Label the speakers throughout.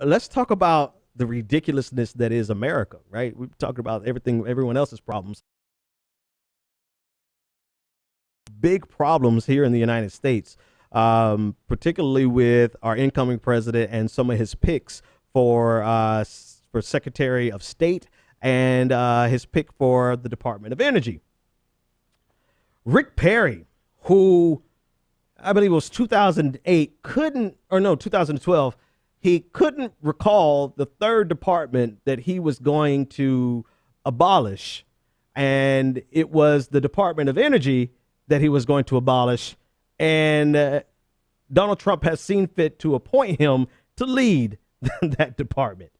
Speaker 1: let's talk about the ridiculousness that is America, right? We've talked about everyone else's problems. Big problems here in the United States, particularly with our incoming president and some of his picks for Secretary of State and his pick for the Department of Energy. Rick Perry, who I believe it was 2008, 2012, he couldn't recall the third department that he was going to abolish. And it was the Department of Energy that he was going to abolish. And Donald Trump has seen fit to appoint him to lead that department,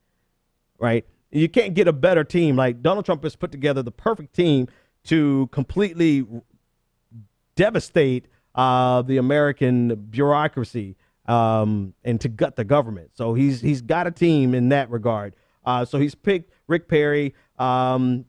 Speaker 1: right? You can't get a better team. Like, Donald Trump has put together the perfect team to completely devastate the American bureaucracy and to gut the government. So he's got a team in that regard. So he's picked Rick Perry, former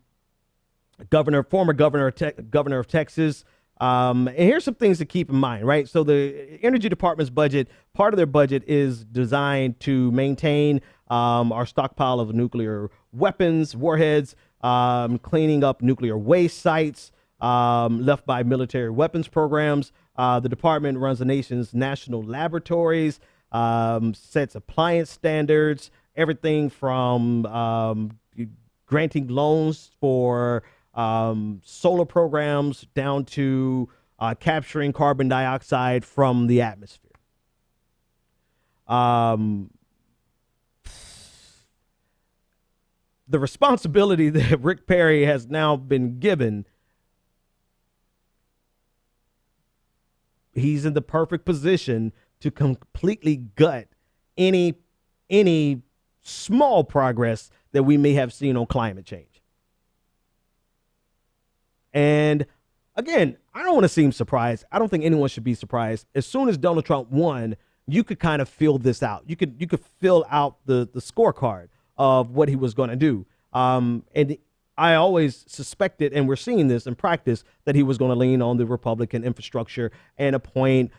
Speaker 1: governor of Texas. And here's some things to keep in mind, right? So the Energy Department's budget, part of their budget is designed to maintain our stockpile of nuclear weapons, warheads, cleaning up nuclear waste sites left by military weapons programs. The department runs the nation's national laboratories, sets appliance standards, everything from granting loans for solar programs down to capturing carbon dioxide from the atmosphere. The responsibility that Rick Perry has now been given, he's in the perfect position to completely gut any small progress that we may have seen on climate change. And again, I don't want to seem surprised. I don't think anyone should be surprised. As soon as Donald Trump won, you could kind of feel this out. You could fill out the scorecard of what he was going to do. And I always suspected, and we're seeing this in practice, that he was going to lean on the Republican infrastructure and appoint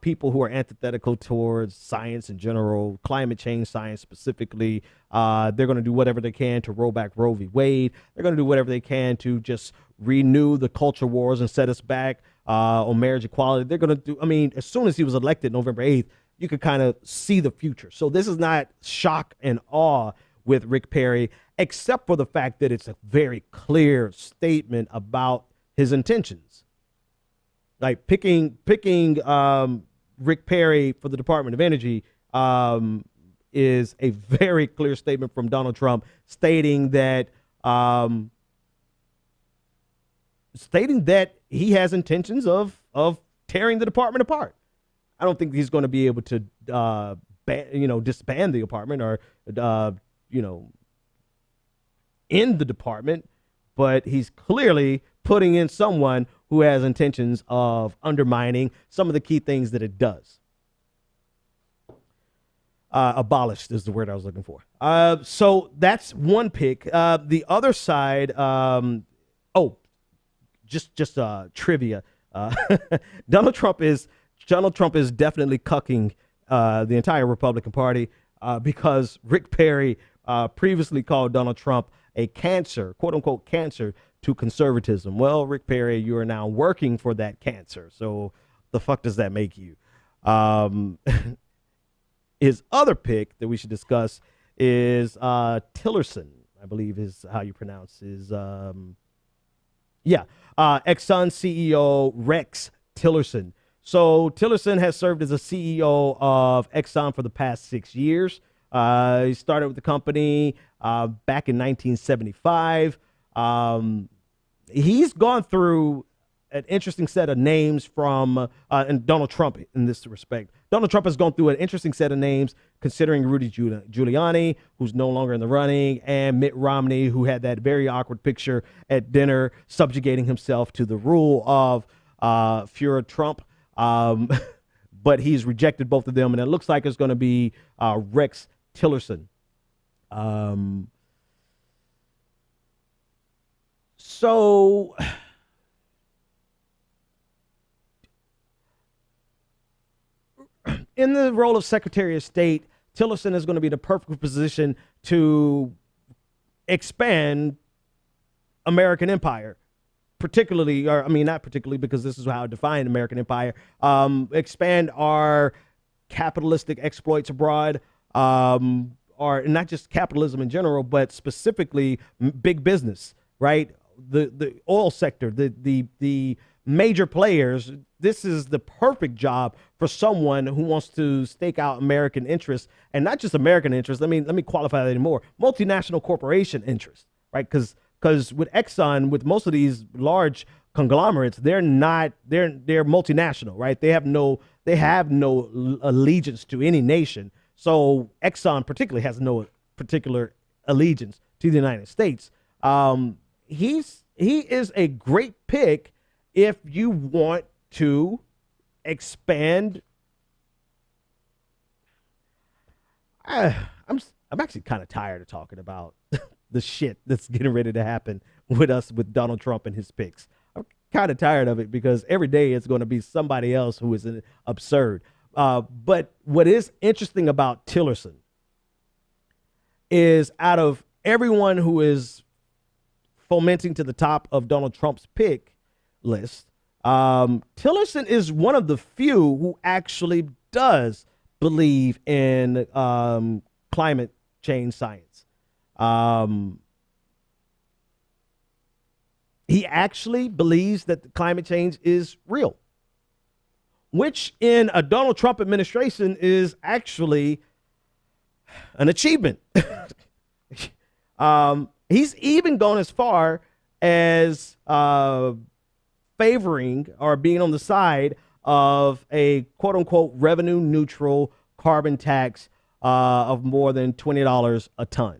Speaker 1: people who are antithetical towards science in general, climate change science specifically. They're going to do whatever they can to roll back Roe v. Wade. They're going to do whatever they can to just renew the culture wars and set us back on marriage equality. They're going to do, I mean, as soon as he was elected November 8th, you could kind of see the future. So this is not shock and awe with Rick Perry, except for the fact that it's a very clear statement about his intentions. Like picking Rick Perry for the Department of Energy is a very clear statement from Donald Trump stating that he has intentions of tearing the department apart. I don't think he's going to be able to disband the department or in the department, but he's clearly putting in someone who has intentions of undermining some of the key things that it does. Abolished is the word I was looking for. So that's one pick. The other side, just trivia. Donald Trump is definitely cucking the entire Republican Party because Rick Perry previously called Donald Trump a cancer, quote unquote cancer, to conservatism. Well, Rick Perry, you are now working for that cancer. So the fuck does that make you? His other pick that we should discuss is Tillerson, I believe is how you pronounce his Exxon CEO Rex Tillerson. So Tillerson has served as a CEO of Exxon for the past 6 years. He started with the company back in 1975. He's gone through an interesting set of names from, and Donald Trump in this respect. Donald Trump has gone through an interesting set of names considering Rudy Giuliani, who's no longer in the running, and Mitt Romney, who had that very awkward picture at dinner subjugating himself to the rule of Fuhrer Trump. But he's rejected both of them, and it looks like it's going to be Rex Tillerson. So in the role of Secretary of State, Tillerson is going to be the perfect position to expand American empire, particularly, or I mean, not particularly, because this is how I define American empire, expand our capitalistic exploits abroad, or not just capitalism in general, but specifically big business, right? The oil sector, the major players. This is the perfect job for someone who wants to stake out American interests, and not just American interests. Let me qualify that more. Multinational corporation interests, right? Because with Exxon, with most of these large conglomerates, they're multinational, right? They have no allegiance to any nation. So Exxon particularly has no particular allegiance to the United States. He is a great pick if you want to expand. I'm actually kind of tired of talking about the shit that's getting ready to happen with Donald Trump and his picks. I'm kind of tired of it because every day it's going to be somebody else who is absurd. But what is interesting about Tillerson is, out of everyone who is fomenting to the top of Donald Trump's pick list, Tillerson is one of the few who actually does believe in climate change science. He actually believes that the climate change is real, which in a Donald Trump administration is actually an achievement. He's even gone as far as favoring or being on the side of a quote unquote revenue neutral carbon tax of more than $20 a ton.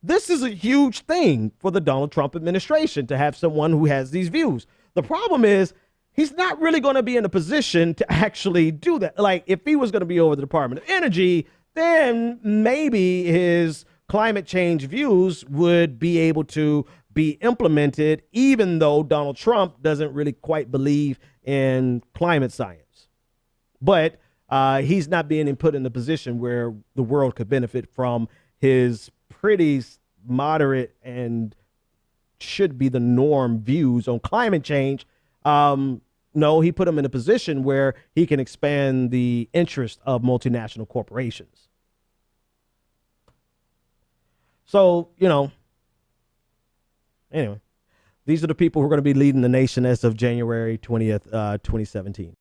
Speaker 1: This is a huge thing for the Donald Trump administration to have someone who has these views. The problem is he's not really going to be in a position to actually do that. Like, if he was going to be over the Department of Energy, then maybe his climate change views would be able to be implemented, even though Donald Trump doesn't really quite believe in climate science. But he's not being put in a position where the world could benefit from his pretty moderate and should be the norm views on climate change. No, he put him in a position where he can expand the interest of multinational corporations. So, anyway, these are the people who are going to be leading the nation as of January 20th, 2017.